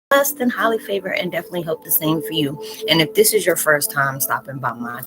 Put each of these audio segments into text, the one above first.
Blessed and highly favored, and definitely hope the same for you. And if this is your first time stopping by my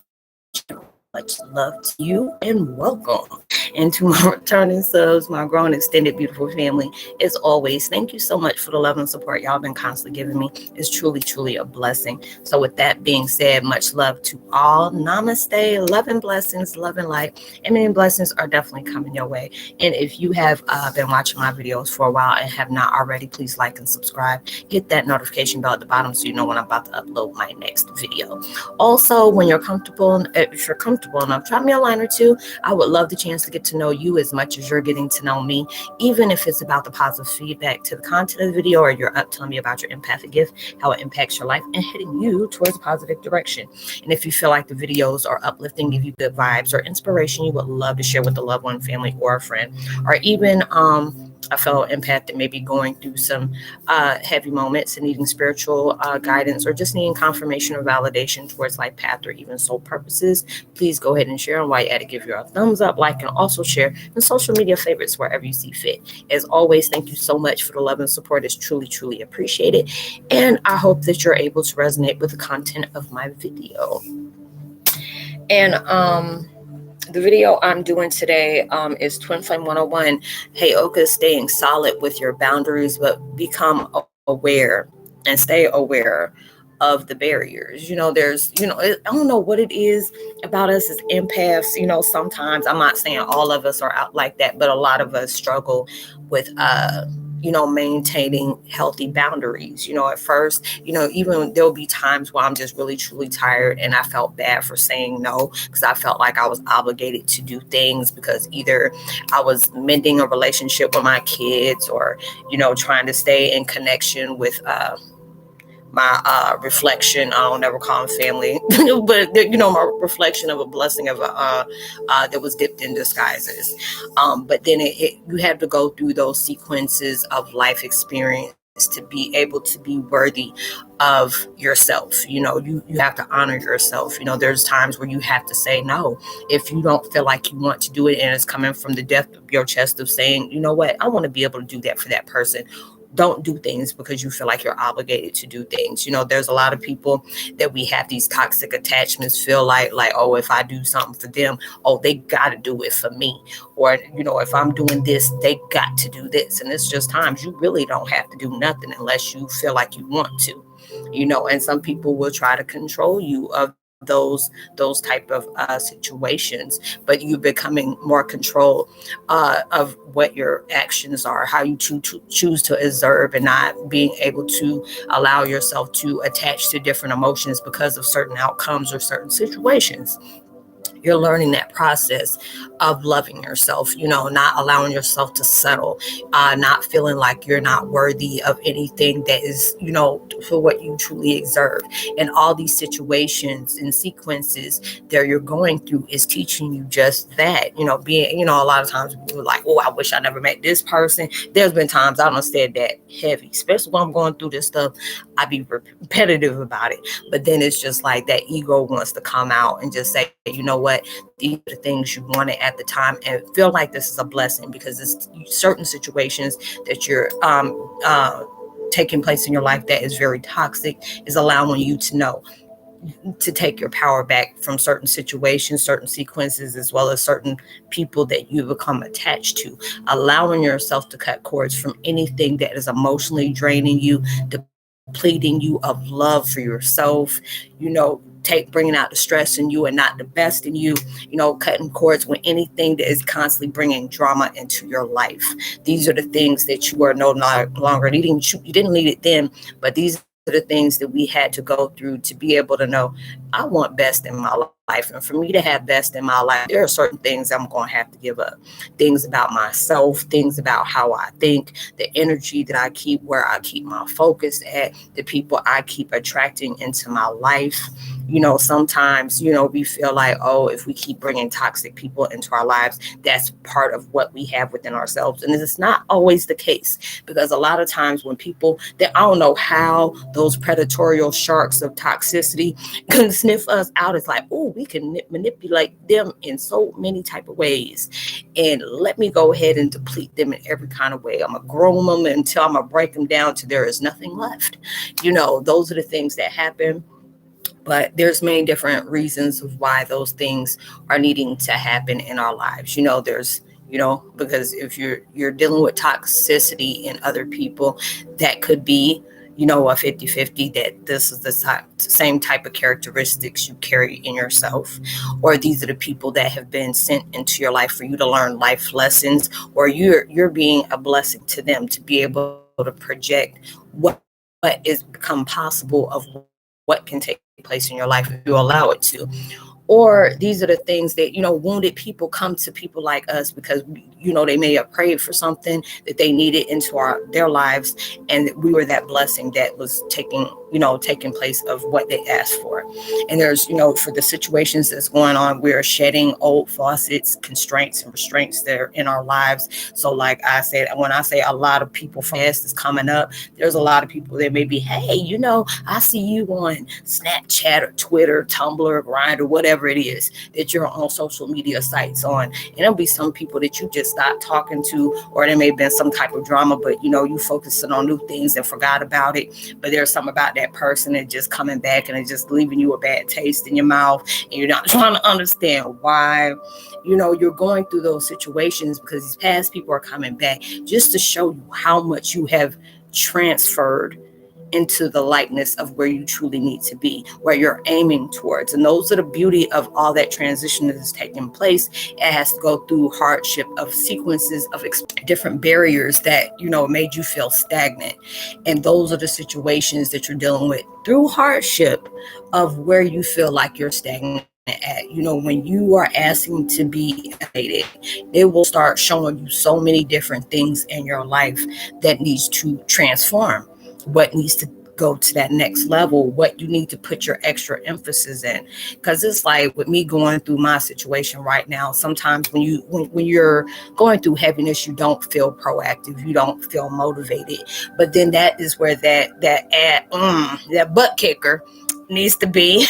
channel, much love to you and welcome. And to my returning subs, my growing extended beautiful family, as always, thank you so much for the love and support y'all been constantly giving me. It's truly, truly a blessing. So with that being said, much love to all. Namaste, love and blessings, love and light, and many blessings are definitely coming your way. And if you have been watching my videos for a while and have not already, please like and subscribe. Hit that notification bell at the bottom so you know when I'm about to upload my next video. Also, when you're comfortable, if you're comfortable enough, drop me a line or two. I would love the chance to get to know you as much as you're getting to know me, even if it's about the positive feedback to the content of the video, or you're up telling me about your empathic gift, how it impacts your life, and heading you towards a positive direction. And if you feel like the videos are uplifting, give you good vibes or inspiration, you would love to share with a loved one, family, or a friend, or even a fellow empath that may be going through some heavy moments and needing spiritual guidance, or just needing confirmation or validation towards life path or even soul purposes, please go ahead and share. And while you're at it, give you a thumbs up, like, and also share in social media favorites wherever you see fit. As always, thank you so much for the love and support. It's truly, truly appreciated. And I hope that you're able to resonate with the content of my video. And the video I'm doing today is Twin Flame 101, Heyokas, staying solid with your boundaries, but become aware and stay aware of the barriers. There's, I don't know what it is about us as empaths. Sometimes, I'm not saying all of us are out like that, but a lot of us struggle with, maintaining healthy boundaries. At first, even there'll be times where I'm just really, truly tired and I felt bad for saying no, because I felt like I was obligated to do things because either I was mending a relationship with my kids, or, trying to stay in connection with, my reflection. I don't ever call them family, but my reflection of a blessing of that was dipped in disguises. But then you have to go through those sequences of life experience to be able to be worthy of yourself. You have to honor yourself. There's times where you have to say no if you don't feel like you want to do it, and it's coming from the depth of your chest of saying, you know what, I want to be able to do that for that person. Don't do things because you feel like you're obligated to do things. There's a lot of people that we have these toxic attachments, feel like, oh, if I do something for them, oh, they got to do it for me. Or, if I'm doing this, they got to do this. And it's just times you really don't have to do nothing unless you feel like you want to, and some people will try to control you of those type of situations, but you becoming more control of what your actions are, how you choose to observe, and not being able to allow yourself to attach to different emotions because of certain outcomes or certain situations. You're learning that process of loving yourself, not allowing yourself to settle, not feeling like you're not worthy of anything that is, for what you truly deserve. And all these situations and sequences that you're going through is teaching you just that, being, a lot of times we're like, oh, I wish I never met this person. There's been times I don't said that heavy, especially when I'm going through this stuff. I be repetitive about it, but then it's just like that ego wants to come out and just say, you know what, these are the things you wanted at the time, and feel like this is a blessing because it's certain situations that you're taking place in your life that is very toxic is allowing you to know to take your power back from certain situations, certain sequences, as well as certain people that you become attached to, allowing yourself to cut cords from anything that is emotionally draining you, depleting you of love for yourself, bringing out the stress in you and not the best in you, cutting cords with anything that is constantly bringing drama into your life. These are the things that you are no longer needing. You didn't need it then, but these are the things that we had to go through to be able to know I want best in my life. And for me to have best in my life, there are certain things I'm going to have to give up. Things about myself, things about how I think, the energy that I keep, where I keep my focus at, the people I keep attracting into my life. Sometimes, we feel like, oh, if we keep bringing toxic people into our lives, that's part of what we have within ourselves. And it's not always the case, because a lot of times when people that I don't know how those predatorial sharks of toxicity can sniff us out, it's like, oh, we can manipulate them in so many type of ways. And let me go ahead and deplete them in every kind of way. I'm going to groom them until I'm going to break them down to there is nothing left. Those are the things that happen. But there's many different reasons of why those things are needing to happen in our lives. There's because if you're dealing with toxicity in other people, that could be a 50-50, that this is the same type of characteristics you carry in yourself, or these are the people that have been sent into your life for you to learn life lessons, or you're being a blessing to them to be able to project what is become possible of what can take place in your life if you allow it to. Or these are the things that, wounded people come to people like us because, they may have prayed for something that they needed into their lives. And we were that blessing that was taking place of what they asked for. And there's, for the situations that's going on, we're shedding old faucets, constraints and restraints that are in our lives. So like I said, when I say a lot of people from past is coming up, there's a lot of people that may be, hey, I see you on Snapchat or Twitter, Tumblr, Grindr, whatever it is that you're on social media sites on. And there'll be some people that you just stopped talking to, or there may have been some type of drama, but you focusing on new things and forgot about it. But there's something about that person that just coming back and it's just leaving you a bad taste in your mouth, and you're not trying to understand why. You're going through those situations because these past people are coming back just to show you how much you have transferred into the likeness of where you truly need to be, where you're aiming towards. And those are the beauty of all that transition that is taking place. It has to go through hardship of sequences of different barriers that, made you feel stagnant. And those are the situations that you're dealing with through hardship of where you feel like you're stagnant at. When you are asking to be elevated, it will start showing you so many different things in your life that needs to transform, what needs to go to that next level, what you need to put your extra emphasis in. Because it's like with me going through my situation right now, sometimes when you're going through heaviness, you don't feel proactive, you don't feel motivated. But then that is where that butt kicker needs to be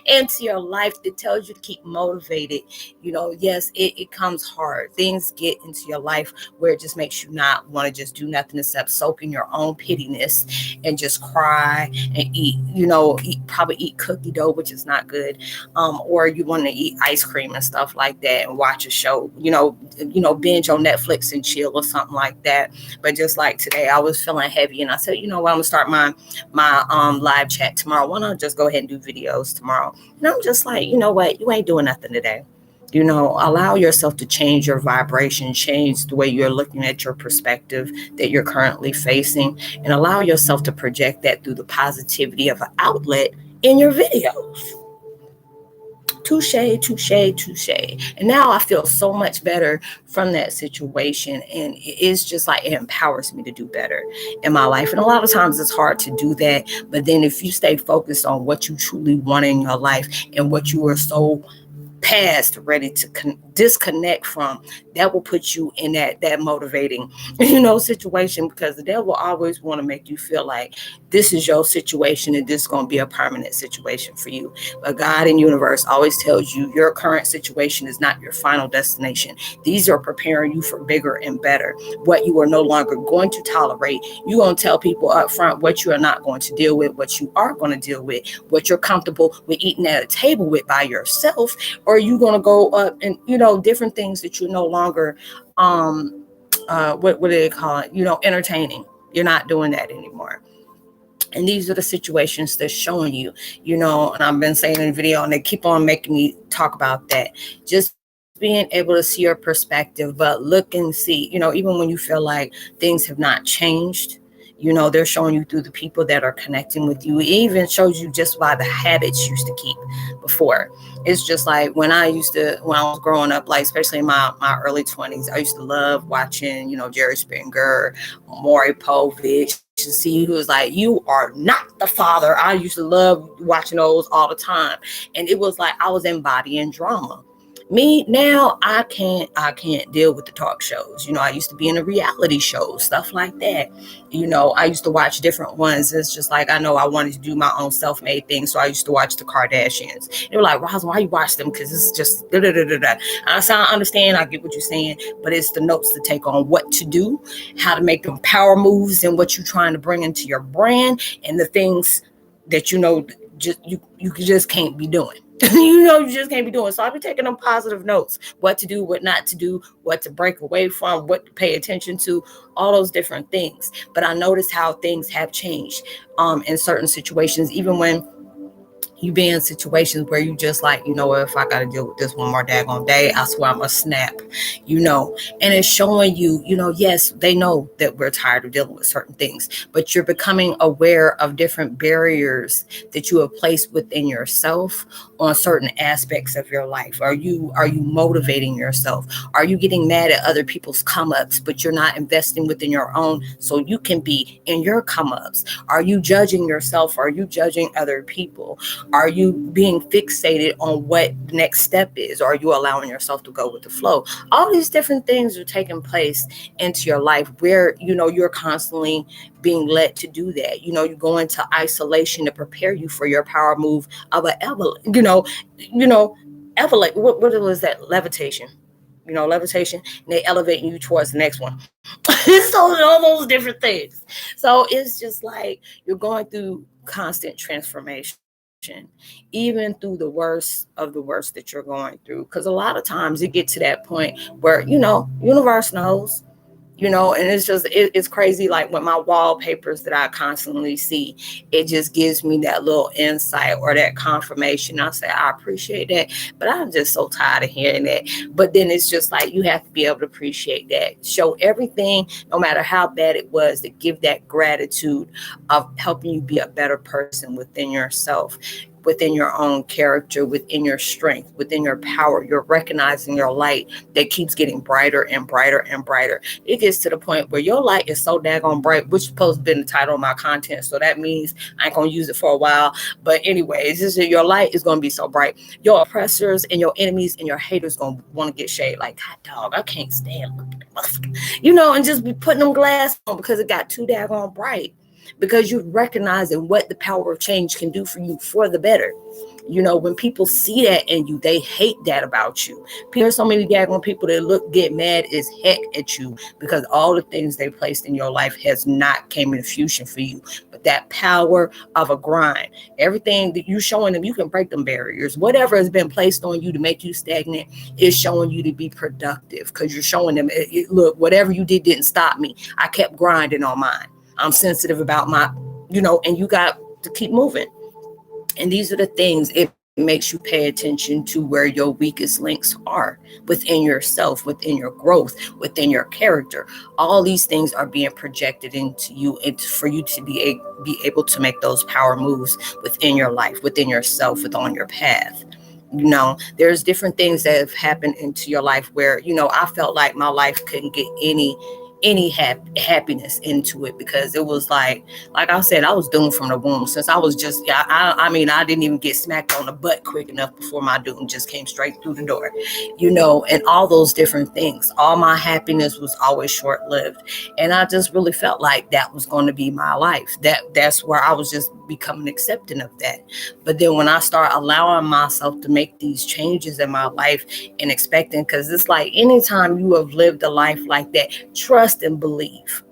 into your life that tells you to keep motivated. Yes, it comes hard. Things get into your life where it just makes you not want to just do nothing except soak in your own pittiness and just cry and probably eat cookie dough, which is not good. Or you want to eat ice cream and stuff like that and watch a show, binge on Netflix and chill or something like that. But just like today, I was feeling heavy and I said, what, I'm gonna start my live chat tomorrow. Why not just go ahead and do videos tomorrow? And I'm just like, what, you ain't doing nothing today. Allow yourself to change your vibration, change the way you're looking at your perspective that you're currently facing, and allow yourself to project that through the positivity of an outlet in your videos. Touche, touche, touche. And now I feel so much better from that situation. And it's just like it empowers me to do better in my life. And a lot of times it's hard to do that. But then if you stay focused on what you truly want in your life and what you are so past ready to disconnect from, that will put you in that motivating situation, because the devil always want to make you feel like this is your situation and this is going to be a permanent situation for you. But God and universe always tells you your current situation is not your final destination. These are preparing you for bigger and better, what you are no longer going to tolerate. You're going to tell people up front what you are not going to deal with, what you are going to deal with, what you're comfortable with eating at a table with by yourself, or you're going to go up and different things that you're no longer what do they call it, entertaining. You're not doing that anymore. And these are the situations that's showing you, and I've been saying in the video, and they keep on making me talk about that, just being able to see your perspective, but look and see, even when you feel like things have not changed, they're showing you through the people that are connecting with you. It even shows you just by the habits you used to keep before. It's just like when I was growing up, like especially in my early 20s, I used to love watching, Jerry Springer, Maury Povich, to see who was like, you are not the father. I used to love watching those all the time. And it was like I was embodying drama. Me now, I can't deal with the talk shows. I used to be in a reality show, stuff like that. I used to watch different ones. It's just like, I know I wanted to do my own self-made thing, so I used to watch the Kardashians. They were like, Roslynn, why you watch them? Because it's just da da da da da. I understand, I get what you're saying, but it's the notes to take on what to do, how to make them power moves, and what you're trying to bring into your brand, and the things that you just can't be doing. You just can't be doing. So I'll be taking them positive notes, what to do, what not to do, what to break away from, what to pay attention to, all those different things. But I noticed how things have changed in certain situations, even when you be in situations where you just like, if I got to deal with this one more daggone day, I swear I'm going to snap, and it's showing you, yes, they know that we're tired of dealing with certain things, but you're becoming aware of different barriers that you have placed within yourself on certain aspects of your life. Are you motivating yourself? Are you getting mad at other people's come ups, but you're not investing within your own so you can be in your come ups? Are you judging yourself? Are you judging other people? Are you being fixated on what the next step is? Or are you allowing yourself to go with the flow? All these different things are taking place into your life where, you're constantly being led to do that. You go into isolation to prepare you for your power move of an elevate. What was that? Levitation. Levitation, and they elevating you towards the next one. So all those different things. So it's just like you're going through constant transformation, even through the worst of the worst that you're going through. Because a lot of times it gets to that point where, universe knows, and it's crazy. Like with my wallpapers that I constantly see, it just gives me that little insight or that confirmation. I say, I appreciate that, but I'm just so tired of hearing that. But then it's just like, you have to be able to appreciate that. Show everything, no matter how bad it was, to give that gratitude of helping you be a better person within yourself, within your own character, within your strength, within your power. You're recognizing your light that keeps getting brighter and brighter and brighter. It gets to the point where your light is so daggone bright, which is supposed to be the title of my content. So that means I ain't going to use it for a while. But anyways, your light is going to be so bright. Your oppressors and your enemies and your haters going to want to get shade. Like, God dog, I can't stand and just be putting them glass on because it got too daggone bright. Because you're recognizing what the power of change can do for you for the better. When people see that in you, they hate that about you. There's so many daggone people that get mad as heck at you because all the things they placed in your life has not came into fusion for you. But that power of a grind, everything that you're showing them, you can break them barriers. Whatever has been placed on you to make you stagnant is showing you to be productive, because you're showing them, look, whatever you did didn't stop me. I kept grinding on mine. I'm sensitive about my, and you got to keep moving. And these are the things, it makes you pay attention to where your weakest links are within yourself, within your growth, within your character. All these things are being projected into you, and for you to be able to make those power moves within your life, within yourself, within your path. There's different things that have happened into your life where, I felt like my life couldn't get any happiness into it, because it was like I said, I was doomed from the womb. Since I was just, I didn't even get smacked on the butt quick enough before my doom just came straight through the door, and all those different things. All my happiness was always short-lived, and I just really felt like that was going to be my life. That's where I was just becoming accepting of that. But then when I start allowing myself to make these changes in my life and expecting, because it's like anytime you have lived a life like that, trust and believe.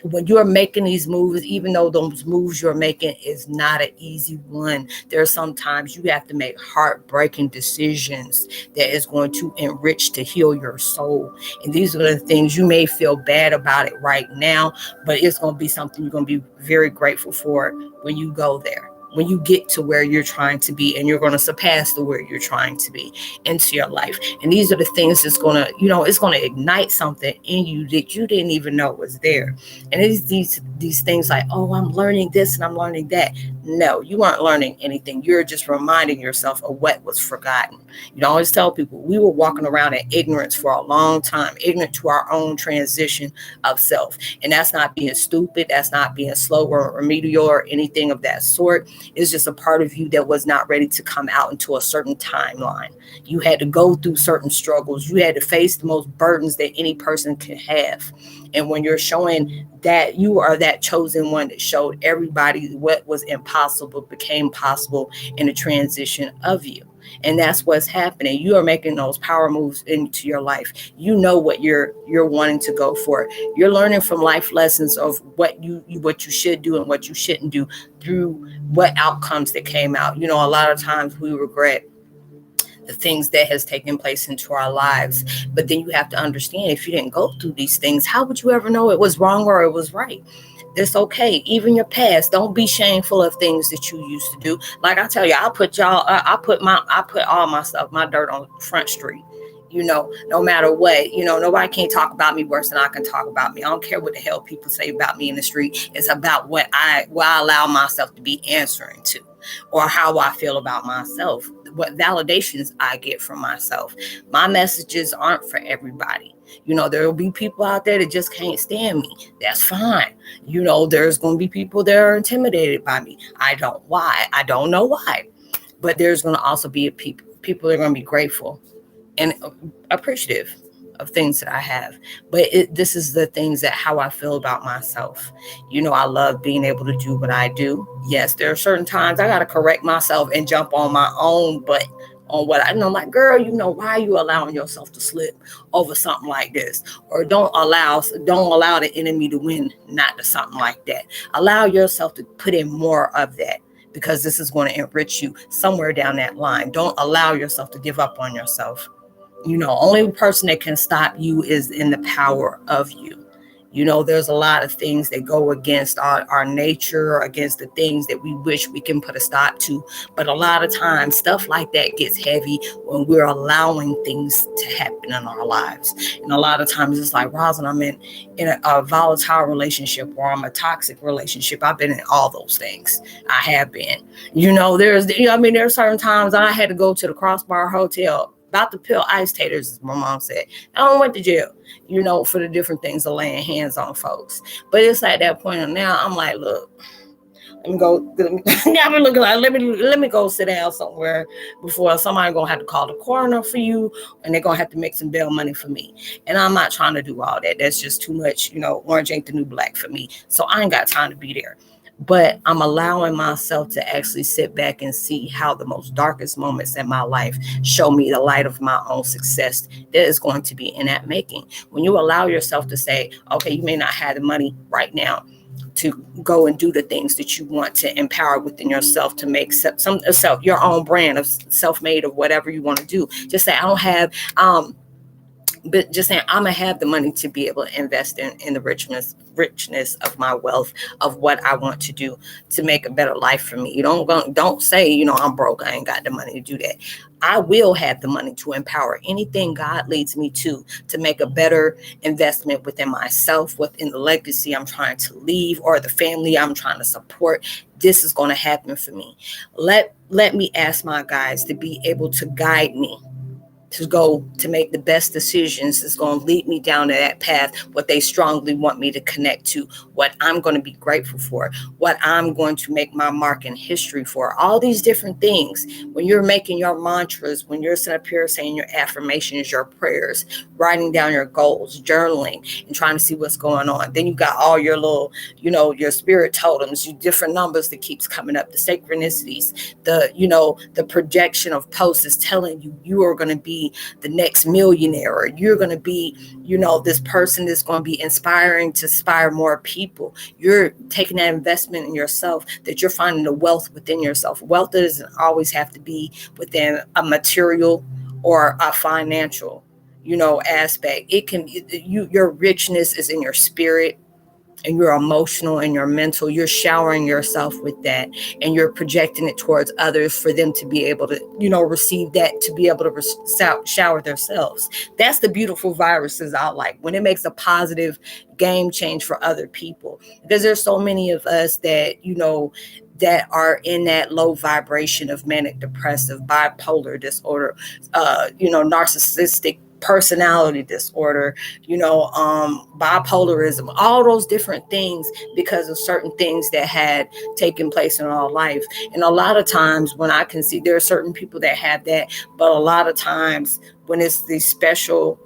When you're making these moves, even though those moves you're making is not an easy one, there are sometimes you have to make heartbreaking decisions that is going to enrich, to heal your soul. And these are the things you may feel bad about it right now, but it's going to be something you're going to be very grateful for when you go there, when you get to where you're trying to be, and you're going to surpass the where you're trying to be into your life. And these are the things that's going to, it's going to ignite something in you that you didn't even know was there. And it's these things like, oh, I'm learning this and I'm learning that. No, you aren't learning anything. You're just reminding yourself of what was forgotten. You know, I always tell people we were walking around in ignorance for a long time, ignorant to our own transition of self. And that's not being stupid. That's not being slow or remedial or anything of that sort. It's just a part of you that was not ready to come out into a certain timeline. You had to go through certain struggles. You had to face the most burdens that any person can have. And when you're showing that you are that chosen one that showed everybody what was impossible became possible in the transition of you. And that's what's happening. You are making those power moves into your life. You know what you're wanting to go for. You're learning from life lessons of what you should do and what you shouldn't do through what outcomes that came out. You know, a lot of times we regret the things that has taken place into our lives. But then you have to understand, if you didn't go through these things, how would you ever know it was wrong or it was right? It's okay. Even your past, don't be shameful of things that you used to do. Like I tell you, I put all my stuff, my dirt on Front Street. You know, no matter what, you know, nobody can talk about me worse than I can talk about me. I don't care what the hell people say about me in the street. It's about what I allow myself to be answering to, or how I feel about myself, what validations I get from myself. My messages aren't for everybody. You know, there will be people out there that just can't stand me. That's fine. You know, there's going to be people that are intimidated by me. I don't know why. But there's going to also be people that are going to be grateful and appreciative of things that I have. But this is the things that how I feel about myself. You know, I love being able to do what I do. Yes, there are certain times I got to correct myself and jump on my own butt on what I know. Like, girl, you know, why are you allowing yourself to slip over something like this? Or don't allow the enemy to win, not to something like that. Allow yourself to put in more of that, because this is going to enrich you somewhere down that line. Don't allow yourself to give up on yourself. You know, only person that can stop you is in the power of you. You know, there's a lot of things that go against our nature, against the things that we wish we can put a stop to. But a lot of times stuff like that gets heavy when we're allowing things to happen in our lives. And a lot of times it's like, Roslynn, I'm in a volatile relationship, or I'm a toxic relationship. I've been in all those things. I have been. You know, there's certain times I had to go to the Crossbar Hotel about to peel ice taters, as my mom said. I went to jail, you know, for the different things of laying hands on folks. But it's at that point of now, I'm like, look, let me go. Let me go sit down somewhere before somebody gonna have to call the coroner for you, and they're gonna have to make some bail money for me. And I'm not trying to do all that. That's just too much. You know, orange ain't the new black for me. So I ain't got time to be there. But I'm allowing myself to actually sit back and see how the most darkest moments in my life show me the light of my own success that is going to be in that making. When you allow yourself to say, okay, you may not have the money right now to go and do the things that you want to empower within yourself to make your own brand of self-made or whatever you want to do. Just say, I don't have, but just saying, I'm gonna have the money to be able to invest in the richness of my wealth, of what I want to do to make a better life for me. You don't say, you know, I'm broke, I ain't got the money to do that. I will have the money to empower anything God leads me to make a better investment within myself, within the legacy I'm trying to leave, or the family I'm trying to support. This is going to happen for me. Let me ask my guides to be able to guide me to go to make the best decisions that's going to lead me down to that path, what they strongly want me to connect to, what I'm going to be grateful for, what I'm going to make my mark in history for, all these different things. When you're making your mantras, when you're sitting up here saying your affirmations, your prayers, writing down your goals, journaling, and trying to see what's going on. Then you got all your little, you know, your spirit totems, your different numbers that keeps coming up, the synchronicities, the projection of posts is telling you you are going to be the next millionaire, or you're going to be, you know, this person that's going to be inspiring to inspire more people. You're taking that investment in yourself, that you're finding the wealth within yourself. Wealth doesn't always have to be within a material or a financial, you know, aspect. It can, your richness is in your spirit, and your emotional and your mental. You're showering yourself with that, and you're projecting it towards others for them to be able to, you know, receive that, to be able to shower themselves. That's the beautiful viruses I like, when it makes a positive game change for other people, because there's so many of us that, you know, that are in that low vibration of manic depressive, bipolar disorder, narcissistic personality disorder, bipolarism, all those different things because of certain things that had taken place in our life. And a lot of times when I can see, there are certain people that have that, but a lot of times when it's the special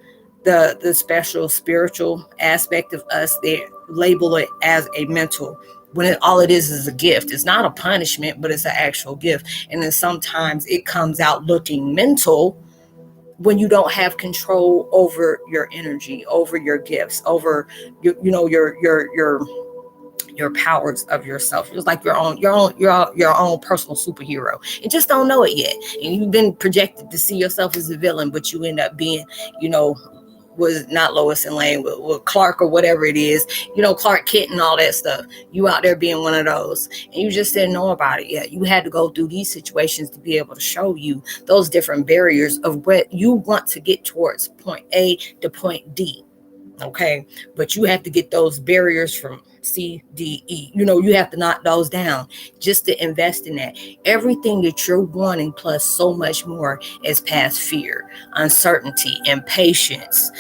spiritual aspect of us, they label it as a mental, when all it is a gift. It's not a punishment, but it's an actual gift. And then sometimes it comes out looking mental when you don't have control over your energy, over your gifts, over your powers of yourself. It's like your own personal superhero, and just don't know it yet. And you've been projected to see yourself as a villain, but you end up being, was not Lois and Lane, with Clark or whatever it is, Clark Kent and all that stuff. You out there being one of those, and you just didn't know about it yet. You had to go through these situations to be able to show you those different barriers of what you want to get towards point A to point D. Okay, but you have to get those barriers from C, D, E. You have to knock those down just to invest in that. Everything that you're wanting plus so much more is past fear, uncertainty, impatience,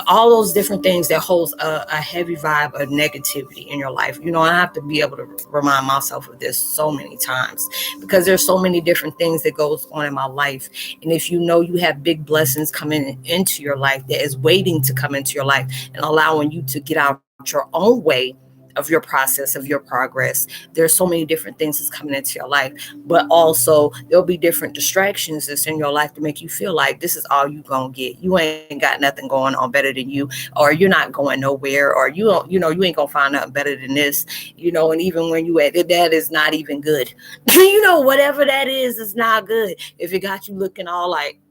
all those different things that holds a heavy vibe of negativity in your life. I have to be able to remind myself of this so many times because there's so many different things that goes on in my life. And if you have big blessings coming into your life that is waiting to come into your life and allowing you to get out your own way of your process, of your progress, there's so many different things that's coming into your life. But also there'll be different distractions that's in your life to make you feel like this is all you gonna get. You ain't got nothing going on better than you, or you're not going nowhere, or you ain't gonna find nothing better than this, and even when you at it, that is not even good. Whatever that is not good. If it got you looking all like,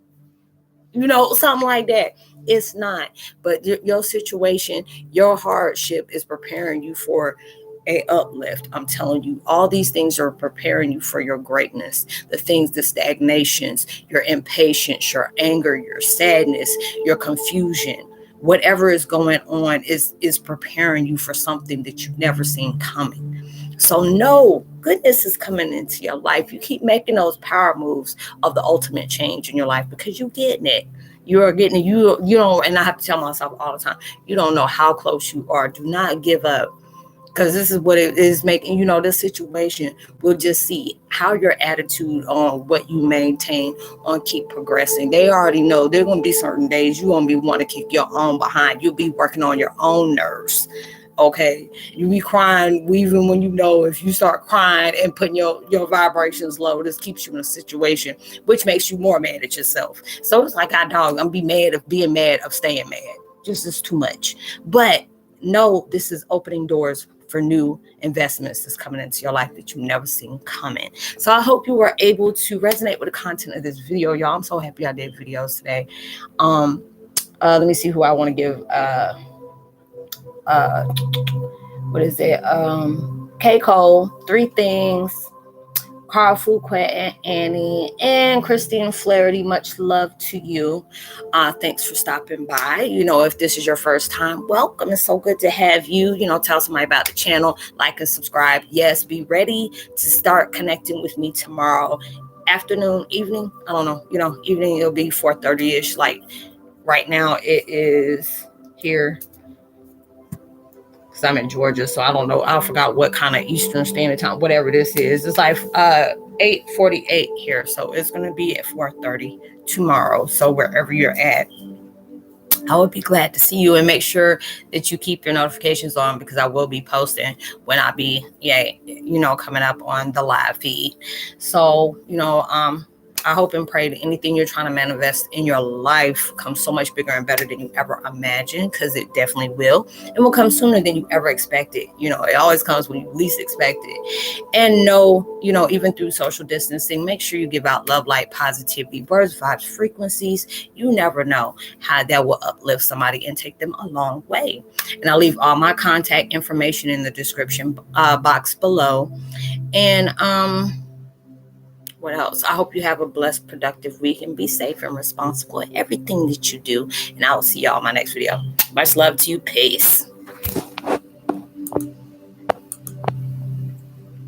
something like that. It's not. But your situation, your hardship is preparing you for a uplift. I'm telling you, all these things are preparing you for your greatness. The things, the stagnations, your impatience, your anger, your sadness, your confusion, whatever is going on is preparing you for something that you've never seen coming. So no, goodness is coming into your life. You keep making those power moves of the ultimate change in your life because you're getting it. You are getting it. You don't, and I have to tell myself all the time, you don't know how close you are. Do not give up, because this is what it is making, this situation will just see how your attitude on what you maintain on keep progressing. They already know there are going to be certain days you're going to be wanting to kick your own behind. You'll be working on your own nerves. Okay, you be crying even when if you start crying and putting your vibrations low, this keeps you in a situation which makes you more mad at yourself. So it's like, I'm be mad of being mad of staying mad. Just is too much. But no, this is opening doors for new investments that's coming into your life that you've never seen coming. So I hope you were able to resonate with the content of this video, y'all. I'm so happy I did videos today. Let me see who I want to give what is it? K. Cole, 3 Things, Carl Fuquet and Annie, and Christine Flaherty. Much love to you. Thanks for stopping by. If this is your first time, welcome. It's so good to have you. Tell somebody about the channel, like and subscribe. Yes, be ready to start connecting with me tomorrow afternoon, evening. I don't know. Evening, it'll be 4:30-ish. Like right now it is here. I'm in Georgia, so I don't know. I forgot what kind of Eastern Standard Time, whatever this is. It's like 8:48 here, so it's going to be at 4:30 tomorrow. So wherever you're at, I would be glad to see you, and make sure that you keep your notifications on, because I will be posting when I be, coming up on the live feed. So, I hope and pray that anything you're trying to manifest in your life comes so much bigger and better than you ever imagined, because it definitely will. It will come sooner than you ever expected. It always comes when you least expect it. And even through social distancing, make sure you give out love, light, positivity, words, vibes, frequencies. You never know how that will uplift somebody and take them a long way. And I'll leave all my contact information in the description box below. And what else? I hope you have a blessed, productive week, and be safe and responsible in everything that you do. And I will see y'all in my next video. Much love to you. Peace.